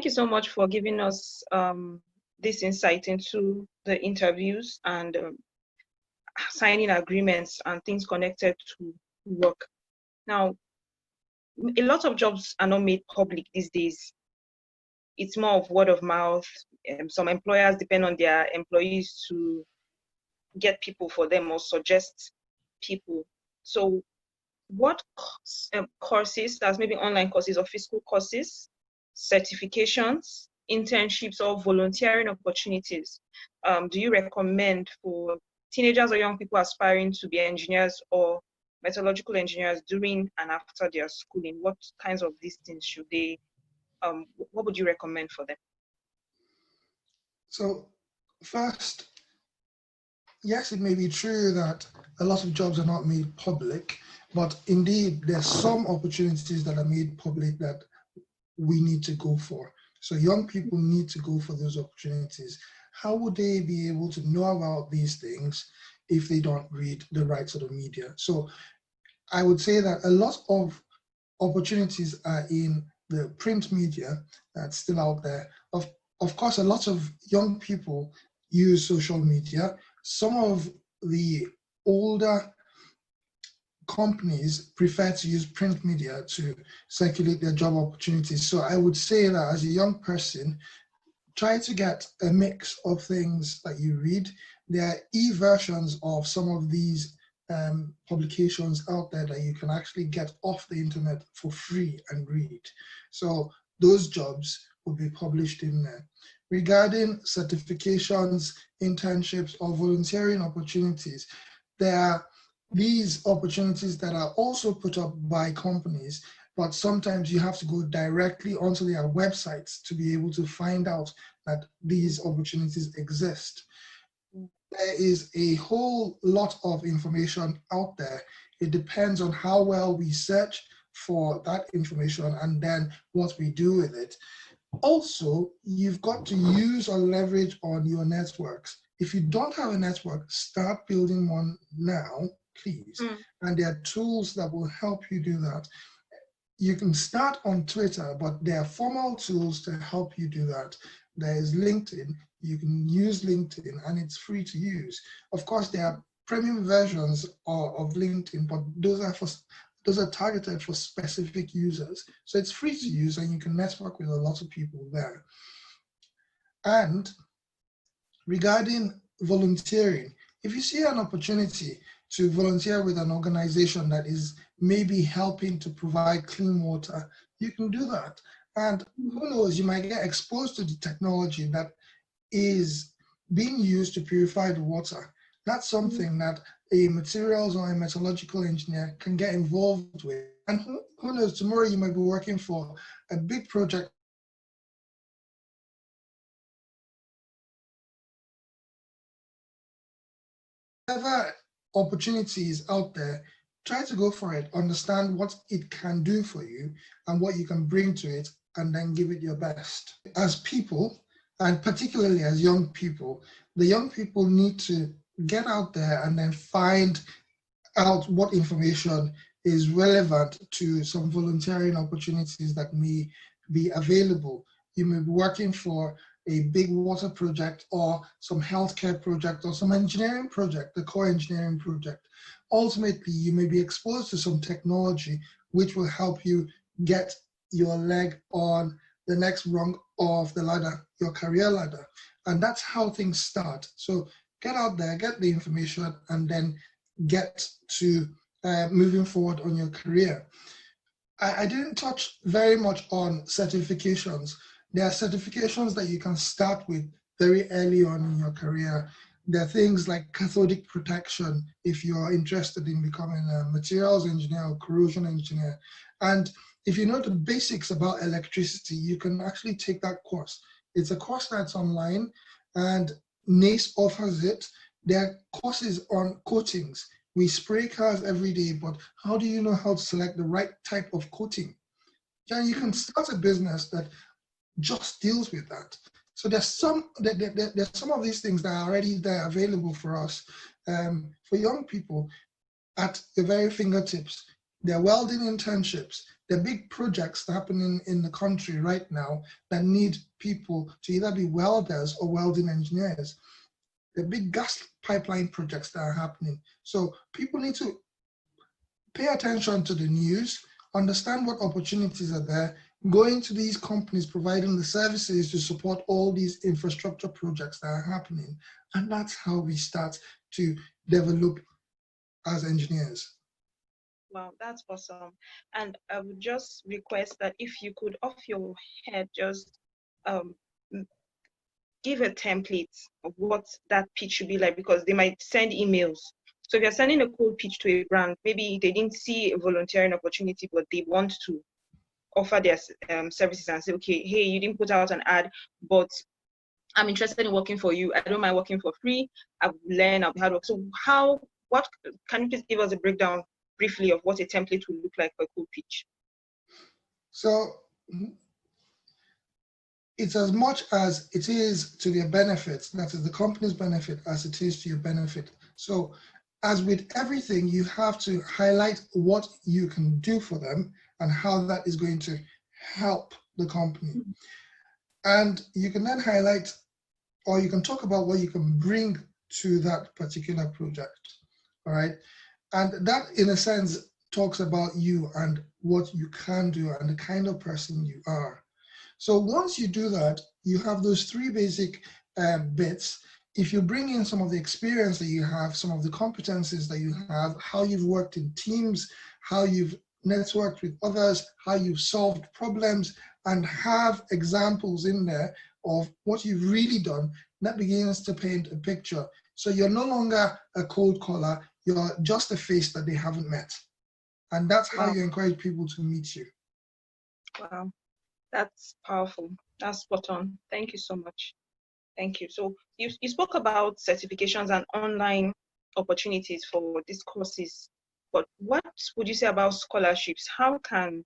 thank you so much for giving us this insight into the interviews and signing agreements and things connected to work. Now, a lot of jobs are not made public these days. It's more of word of mouth. Some employers depend on their employees to get people for them or suggest people. So what courses, as maybe online courses or physical courses, certifications, internships, or volunteering opportunities do you recommend for teenagers or young people aspiring to be engineers or metallurgical engineers during and after their schooling? What kinds of these things should they, what would you recommend for them? So first, yes, it may be true that a lot of jobs are not made public, but indeed there's some opportunities that are made public that we need to go for. So young people need to go for those opportunities. How would they be able to know about these things if they don't read the right sort of media? So I would say that a lot of opportunities are in the print media that's still out there. Of course, a lot of young people use social media. Some of the older companies prefer to use print media to circulate their job opportunities. So I would say that as a young person, try to get a mix of things that you read. There are e-versions of some of these publications out there that you can actually get off the internet for free and read. So those jobs will be published in there. Regarding certifications, internships, or volunteering opportunities, there are these opportunities that are also put up by companies, but sometimes you have to go directly onto their websites to be able to find out that these opportunities exist. There is a whole lot of information out there. It depends on how well we search for that information and then what we do with it. Also, you've got to use or leverage on your networks. If you don't have a network, start building one now, please. And there are tools that will help you do that. You can start on Twitter, but there are formal tools to help you do that. There is LinkedIn. You can use LinkedIn and it's free to use. Of course, there are premium versions of LinkedIn, but those are targeted for specific users. So it's free to use and you can network with a lot of people there. And regarding volunteering, if you see an opportunity to volunteer with an organization that is maybe helping to provide clean water, you can do that. And who knows, you might get exposed to the technology that is being used to purify the water. That's something that a materials or a metallurgical engineer can get involved with. And who knows, tomorrow you might be working for a big project. Whatever opportunities out there, try to go for it, understand what it can do for you and what you can bring to it, and then give it your best. As people, and particularly as young people, the young people need to get out there and then find out what information is relevant to some volunteering opportunities that may be available. You may be working for a big water project or some healthcare project or some engineering project, the core engineering project. Ultimately, you may be exposed to some technology which will help you get your leg on the next rung of the ladder, your career ladder. And that's how things start. So get out there, get the information, and then get to moving forward on your career. I didn't touch very much on certifications. There are certifications that you can start with very early on in your career. There are things like cathodic protection if you're interested in becoming a materials engineer or corrosion engineer. And if you know the basics about electricity, you can actually take that course. It's a course that's online and NACE offers it. There are courses on coatings. We spray cars every day, but how do you know how to select the right type of coating? Yeah, you can start a business that just deals with that. So there's some of these things that are already there available for us, for young people at the very fingertips. there are welding internships, there are big projects happening in the country right now that need people to either be welders or welding engineers. The big gas pipeline projects that are happening. So people need to pay attention to the news, understand what opportunities are there, go into these companies providing the services to support all these infrastructure projects that are happening. And that's how we start to develop as engineers. Wow, that's awesome. And I would just request that if you could, off your head, just um, give a template of what that pitch should be like, because they might send emails. So if you're sending a cold pitch to a brand, maybe they didn't see a volunteering opportunity, but they want to offer their services and say, okay, hey, you didn't put out an ad, but I'm interested in working for you. I don't mind working for free. I've learned, I've hard work. So what can you just give us a breakdown briefly of what a template will look like for a cold pitch? So it's as much as it is to their benefit, that is the company's benefit, as it is to your benefit. So as with everything, you have to highlight what you can do for them and how that is going to help the company. And you can then highlight, or you can talk about what you can bring to that particular project, all right? And that, in a sense, talks about you and what you can do and the kind of person you are. So once you do that, you have those three basic bits. If you bring in some of the experience that you have, some of the competencies that you have, how you've worked in teams, how you've networked with others, how you've solved problems, and have examples in there of what you've really done, that begins to paint a picture. So you're no longer a cold caller, you're just a face that they haven't met. And that's how you encourage people to meet you. Wow, that's powerful. That's spot on. Thank you so much. Thank you. So you spoke about certifications and online opportunities for these courses, but what would you say about scholarships? How can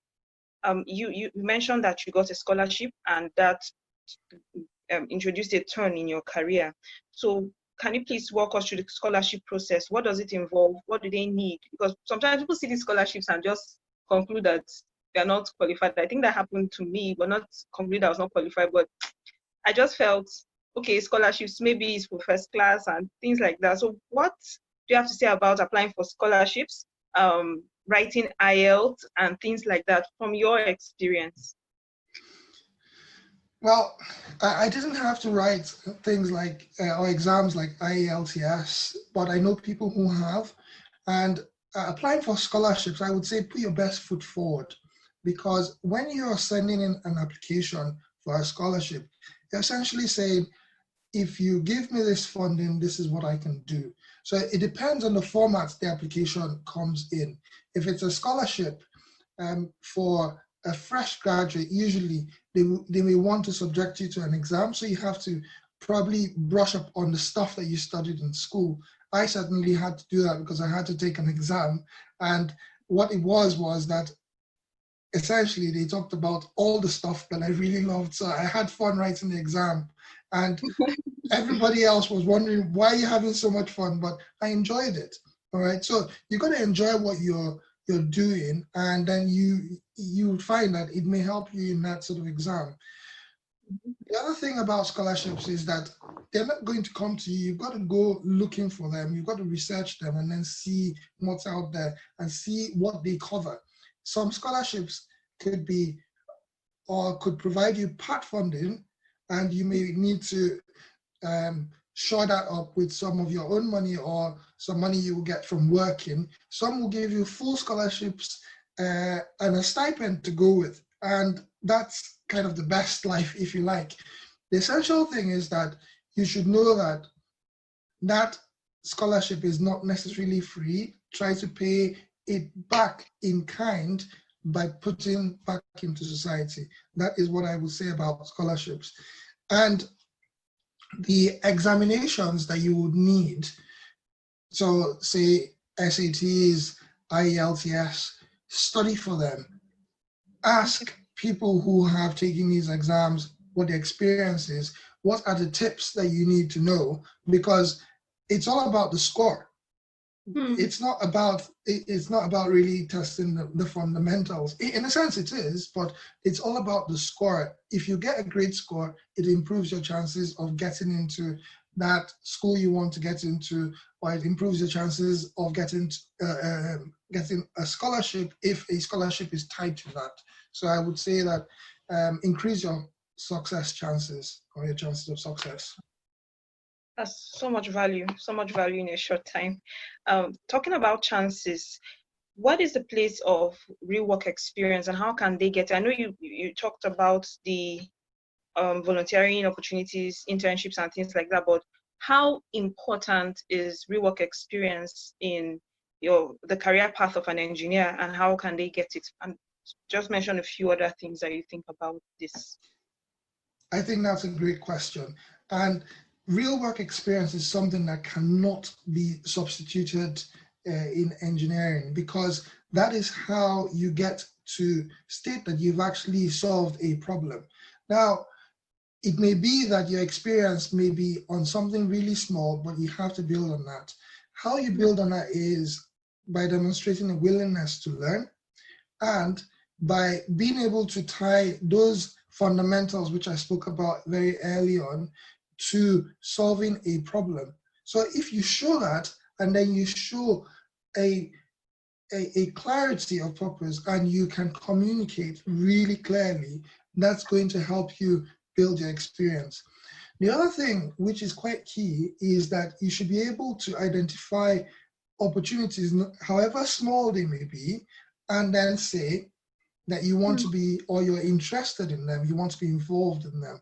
you mentioned that you got a scholarship and that introduced a turn in your career. So can you please walk us through the scholarship process? What does it involve? What do they need? Because sometimes people see these scholarships and just conclude that they are not qualified. I think that happened to me, but not conclude I was not qualified. But I just felt, okay, scholarships maybe it's for first class and things like that. So what do you have to say about applying for scholarships, writing IELTS and things like that from your experience? Well, I didn't have to write things like, or exams like IELTS, but I know people who have. And applying for scholarships, I would say put your best foot forward, because when you're sending in an application for a scholarship, you're essentially saying, if you give me this funding, this is what I can do. So it depends on the format the application comes in. If it's a scholarship for a fresh graduate, usually they may want to subject you to an exam, so you have to probably brush up on the stuff that you studied in school. I certainly had to do that because I had to take an exam, and what it was that essentially they talked about all the stuff that I really loved, so I had fun writing the exam, and everybody else was wondering why you're having so much fun, but I enjoyed it. All right, so you got to enjoy what you're doing, and then you find that it may help you in that sort of exam. The other thing about scholarships is that they're not going to come to you. You've got to go looking for them. You've got to research them and then see what's out there and see what they cover. Some scholarships could be, or could provide you part funding, and you may need to shore that up with some of your own money or some money you will get from working. Some will give you full scholarships and a stipend to go with. And that's kind of the best life, if you like. The essential thing is that you should know that that scholarship is not necessarily free. Try to pay it back in kind by putting back into society. That is what I would say about scholarships. And the examinations that you would need, so say SATs, IELTS, study for them. Ask people who have taken these exams what the experience is, what are the tips that you need to know, because it's all about the score. it's not about really testing the fundamentals. In a sense it is, but it's all about the score. If you get a great score, it improves your chances of getting into that school you want to get into, or it improves your chances of getting a scholarship if a scholarship is tied to that. So I would say that increase your success chances, or your chances of success. That's so much value in a short time. Talking about chances, what is the place of real work experience and how can they get it? I know you talked about the volunteering opportunities, internships and things like that, but how important is real work experience in the career path of an engineer, and how can they get it? And just mention a few other things that you think about this. I think that's a great question. And real work experience is something that cannot be substituted in engineering, because that is how you get to state that you've actually solved a problem. Now, it may be that your experience may be on something really small, but you have to build on that. How you build on that is by demonstrating a willingness to learn, and by being able to tie those fundamentals, which I spoke about very early on, to solving a problem. So if you show that, and then you show a clarity of purpose, and you can communicate really clearly, that's going to help you build your experience. The other thing, which is quite key, is that you should be able to identify opportunities, however small they may be, and then say that you want to be, or you're interested in them, you want to be involved in them,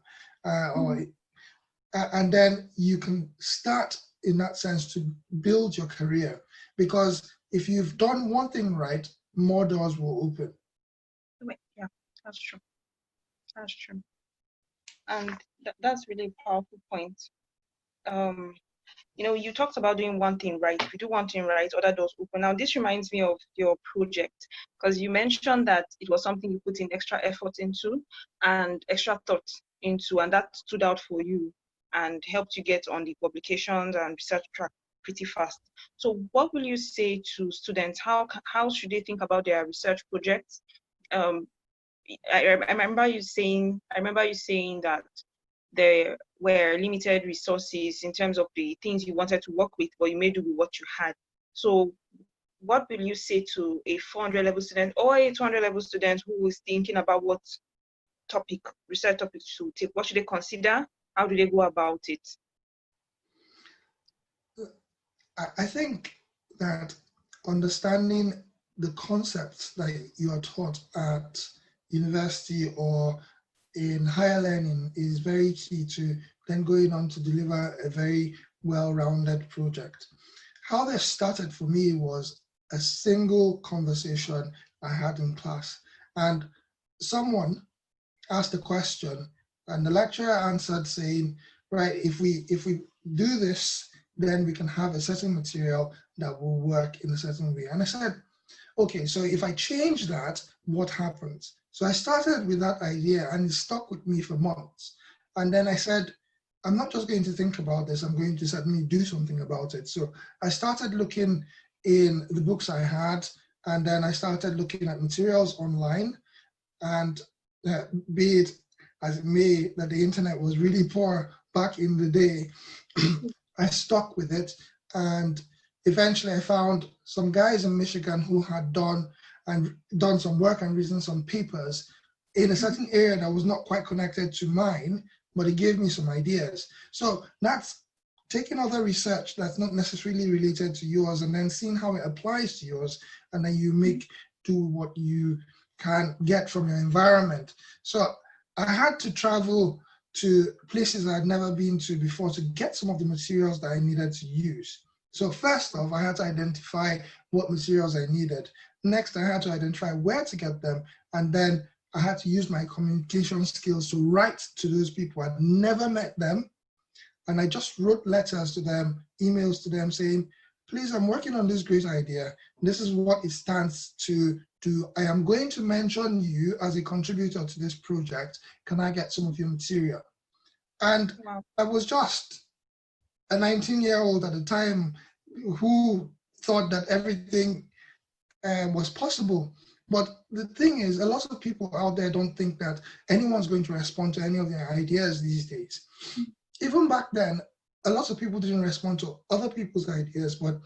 and then you can start in that sense to build your career. Because if you've done one thing right, more doors will open. Yeah, that's true. That's true. And that's really a powerful point. You know, you talked about doing one thing right. If you do one thing right, other doors open. Now, this reminds me of your project, because you mentioned that it was something you put in extra effort into and extra thought into, and that stood out for you and helped you get on the publications and research track pretty fast. So what will you say to students? How should they think about their research projects? I remember you saying that there were limited resources in terms of the things you wanted to work with, but you made do with what you had. So what will you say to a 400 level student or a 200 level student who is thinking about what research topic to take? What should they consider? How do they go about it? I think that understanding the concepts that you are taught at university or in higher learning is very key to then going on to deliver a very well-rounded project. How this started for me was a single conversation I had in class, and someone asked a question and the lecturer answered saying, right, if we do this, then we can have a certain material that will work in a certain way. And I said, okay, so if I change that, what happens? So I started with that idea and it stuck with me for months. And then I said, I'm not just going to think about this, I'm going to certainly do something about it. So I started looking in the books I had, and then I started looking at materials online, and be it as it may that the internet was really poor back in the day, I stuck with it, and eventually I found some guys in Michigan who had done some work and written some papers in a certain area that was not quite connected to mine, but it gave me some ideas. So that's taking other research that's not necessarily related to yours and then seeing how it applies to yours, and then you do what you can get from your environment. So I had to travel to places I had never been to before to get some of the materials that I needed to use. So first off, I had to identify what materials I needed. Next, I had to identify where to get them. And then I had to use my communication skills to write to those people. I'd never met them. And I just wrote letters to them, emails to them saying, please, I'm working on this great idea. This is what it stands to do. I am going to mention you as a contributor to this project. Can I get some of your material? And I was just a 19-year-old at the time who thought that everything was possible. But the thing is, a lot of people out there don't think that anyone's going to respond to any of their ideas these days. Even back then, a lot of people didn't respond to other people's ideas. But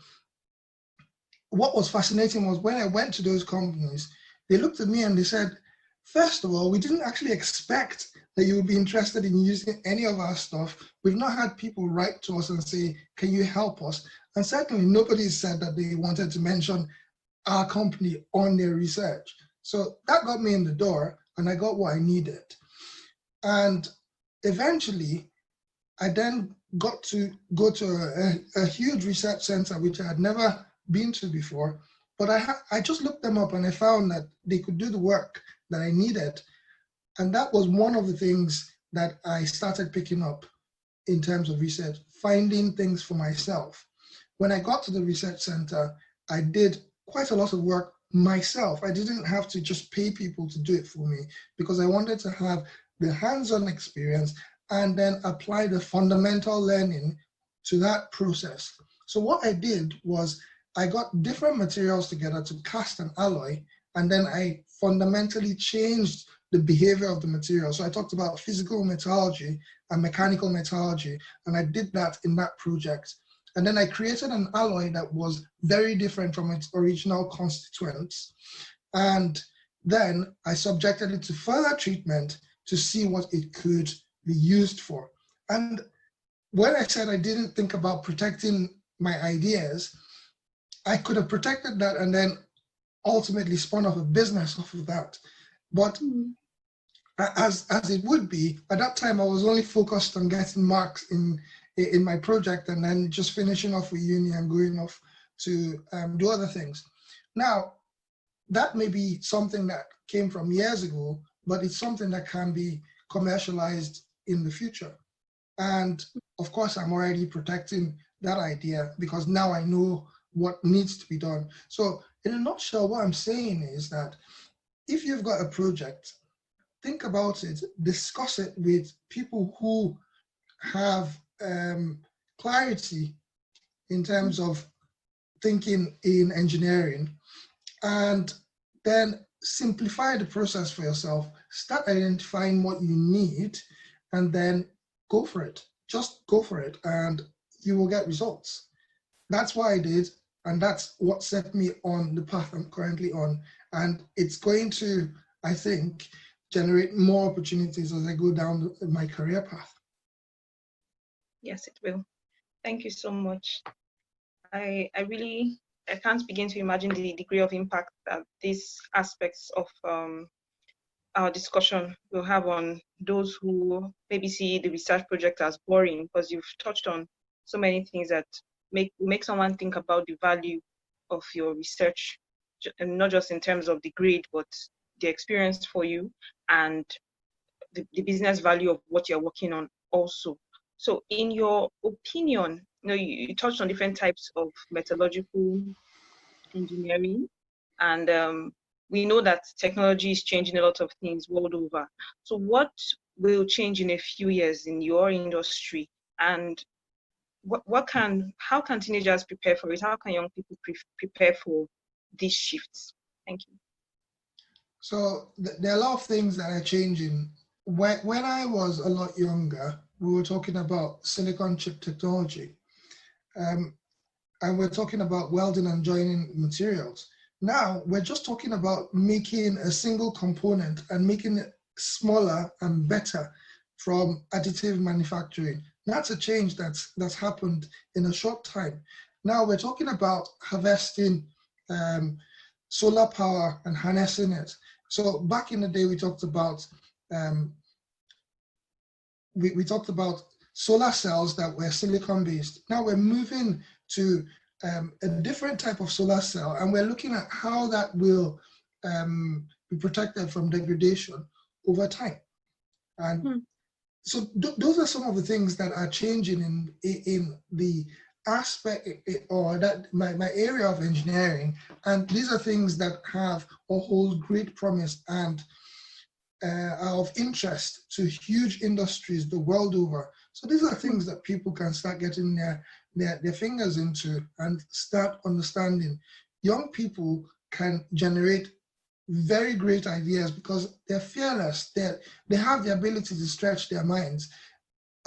what was fascinating was when I went to those companies, they looked at me and they said, first of all, we didn't actually expect that you would be interested in using any of our stuff. We've not had people write to us and say, can you help us? And certainly nobody said that they wanted to mention our company on their research. So that got me in the door and I got what I needed. And eventually, I then got to go to a huge research center, which I had never been to before. But I just looked them up and I found that they could do the work that I needed. And that was one of the things that I started picking up in terms of research, finding things for myself. When I got to the research center, I did quite a lot of work myself. I didn't have to just pay people to do it for me because I wanted to have the hands-on experience and then apply the fundamental learning to that process. So what I did was I got different materials together to cast an alloy, and then I fundamentally changed the behavior of the material. So I talked about physical metallurgy and mechanical metallurgy, and I did that in that project. And then I created an alloy that was very different from its original constituents. And then I subjected it to further treatment to see what it could be used for. And when I said I didn't think about protecting my ideas, I could have protected that and then ultimately spun off a business off of that. But as it would be, at that time I was only focused on getting marks in my project and then just finishing off with uni and going off to do other things. Now, that may be something that came from years ago, but it's something that can be commercialized in the future. And of course, I'm already protecting that idea because now I know what needs to be done. So in a nutshell, what I'm saying is that if you've got a project, think about it, discuss it with people who have clarity in terms of thinking in engineering, and then simplify the process for yourself. Start identifying what you need and then go for it. Just go for it and you will get results. That's what I did, and that's what set me on the path I'm currently on. And it's going to, I think, generate more opportunities as I go down my career path. Yes, it will. Thank you so much. I can't begin to imagine the degree of impact that these aspects of our discussion will have on those who maybe see the research project as boring, because you've touched on so many things that make someone think about the value of your research, and not just in terms of the grade, but the experience for you and the business value of what you're working on also. So in your opinion, you touched on different types of metallurgical engineering, and we know that technology is changing a lot of things world over. So what will change in a few years in your industry, and how can teenagers prepare for it? How can young people prepare for these shifts? Thank you. So there are a lot of things that are changing. When I was a lot younger, we were talking about silicon chip technology, and we're talking about welding and joining materials. Now we're just talking about making a single component and making it smaller and better from additive manufacturing. That's a change that's happened in a short time. Now we're talking about harvesting solar power and harnessing it. So back in the day, we talked about solar cells that were silicon based. Now we're moving to a different type of solar cell, and we're looking at how that will be protected from degradation over time. And so those are some of the things that are changing in the aspect or that my area of engineering, and these are things that have or hold great promise. And are of interest to huge industries the world over. So these are things that people can start getting their fingers into and start understanding. Young people can generate very great ideas because they're fearless. They have the ability to stretch their minds.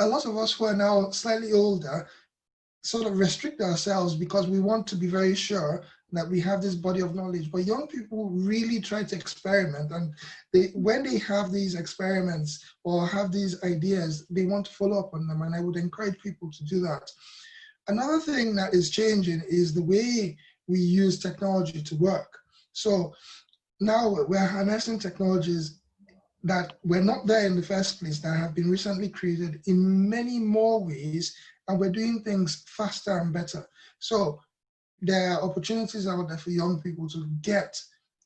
A lot of us who are now slightly older sort of restrict ourselves because we want to be very sure that we have this body of knowledge. But young people really try to experiment, and when they have these experiments or have these ideas, they want to follow up on them, and I would encourage people to do that. Another thing that is changing is the way we use technology to work. So now we're harnessing technologies that were not there in the first place, that have been recently created in many more ways, and we're doing things faster and better. So there are opportunities out there for young people to get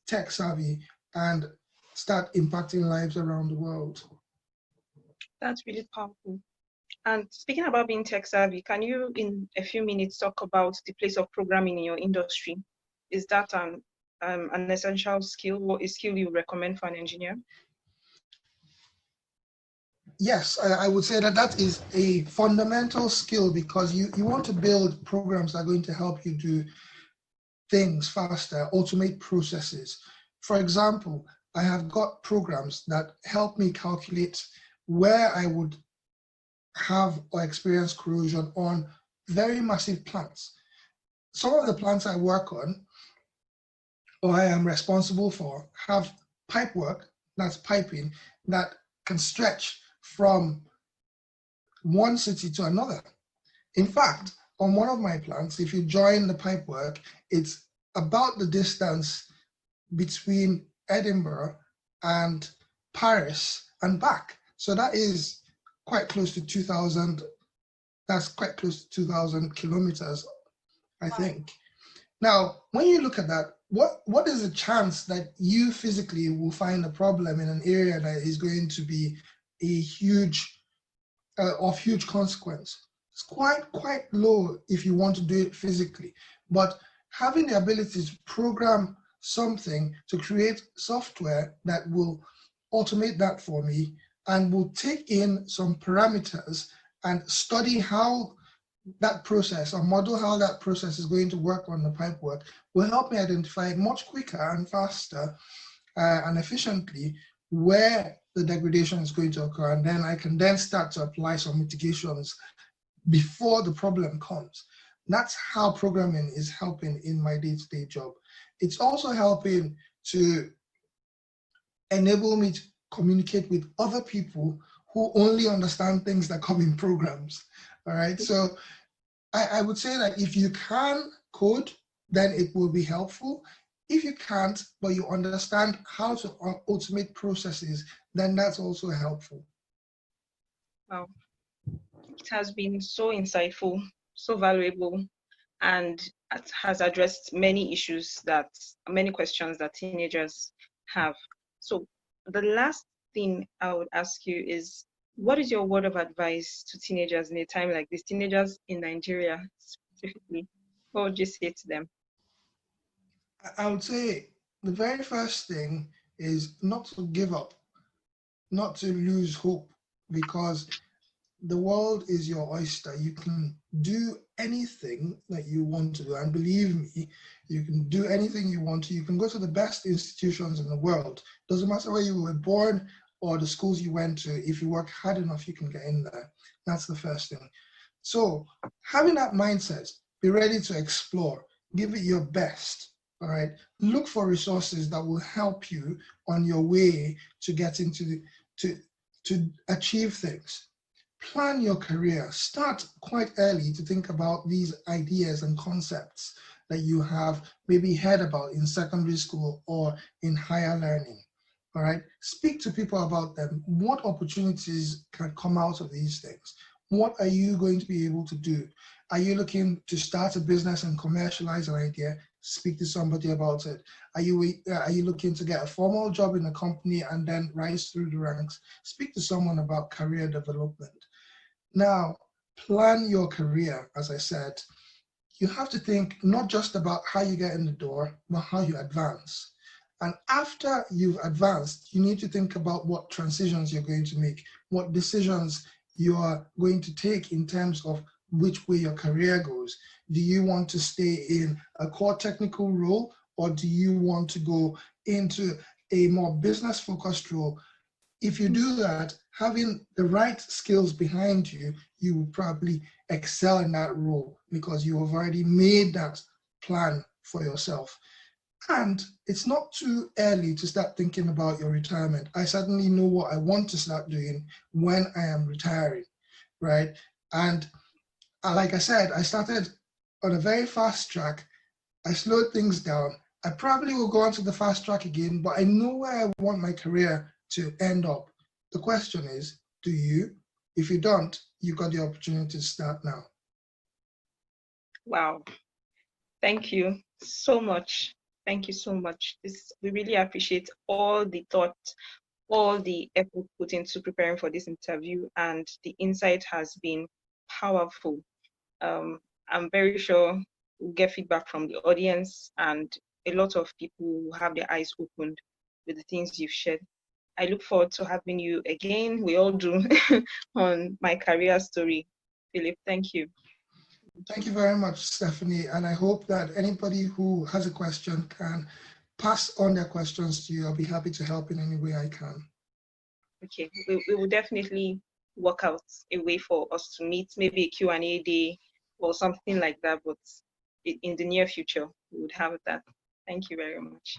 tech savvy and start impacting lives around the world. That's really powerful. And speaking about being tech savvy, can you in a few minutes talk about the place of programming in your industry? Is that an essential skill or a skill you recommend for an engineer? Yes, I would say that is a fundamental skill, because you want to build programs that are going to help you do things faster, automate processes. For example, I have got programs that help me calculate where I would have or experience corrosion on very massive plants. Some of the plants I work on or I am responsible for have pipe work, that's piping, that can stretch from one city to another. In fact, on one of my plants, if you join the pipe work, it's about the distance between Edinburgh and Paris and back. So that is quite close to 2,000, that's quite close to 2,000 kilometers, I think. Now, when you look at that, what is the chance that you physically will find a problem in an area that is going to be a huge, of huge consequence? It's quite low if you want to do it physically. But having the ability to program something to create software that will automate that for me and will take in some parameters and study how that process or model how that process is going to work on the pipework will help me identify much quicker and faster and efficiently where the degradation is going to occur. And then I can then start to apply some mitigations before the problem comes. That's how programming is helping in my day-to-day job. It's also helping to enable me to communicate with other people who only understand things that come in programs. All right, so I would say that if you can code, then it will be helpful. If you can't, but you understand how to automate processes, then that's also helpful. Wow. It has been so insightful, so valuable, and it has addressed many questions that teenagers have. So the last thing I would ask you is, what is your word of advice to teenagers in a time like this, teenagers in Nigeria specifically? What would you say to them? I would say the very first thing is not to give up, not to lose hope, because the world is your oyster. You can do anything that you want to do. And believe me, you can do anything you want to. You can go to the best institutions in the world. Doesn't matter where you were born or the schools you went to. If you work hard enough, you can get in there. That's the first thing. So having that mindset, be ready to explore, give it your best. All right. Look for resources that will help you on your way to get into to achieve things. Plan your career. Start quite early to think about these ideas and concepts that you have maybe heard about in secondary school or in higher learning. All right. Speak to people about them. What opportunities can come out of these things? What are you going to be able to do? Are you looking to start a business and commercialize an idea? Speak to somebody about it. Are you looking to get a formal job in a company and then rise through the ranks? Speak to someone about career development. Now, plan your career. As I said, you have to think not just about how you get in the door, but how you advance. And after you've advanced, you need to think about what transitions you're going to make, what decisions you are going to take in terms of which way your career goes. Do you want to stay in a core technical role, or do you want to go into a more business-focused role? If you do that, having the right skills behind you, you will probably excel in that role because you have already made that plan for yourself. And it's not too early to start thinking about your retirement. I certainly know what I want to start doing when I am retiring, right? And like I said, I started on a very fast track. I slowed things down. I probably will go on to the fast track again, but I know where I want my career to end up. The question is, do you? If you don't, you've got the opportunity to start now. Wow. Thank you so much. Thank you so much. We really appreciate all the thought, all the effort put into preparing for this interview, and the insight has been powerful. I'm very sure we'll get feedback from the audience, and a lot of people will have their eyes opened with the things you've shared. I look forward to having you again. We all do on My Career Story. Phillip, thank you. Thank you very much, Stephanie. And I hope that anybody who has a question can pass on their questions to you. I'll be happy to help in any way I can. Okay, we will definitely work out a way for us to meet, maybe a Q&A day or something like that, but in the near future, we would have that. Thank you very much.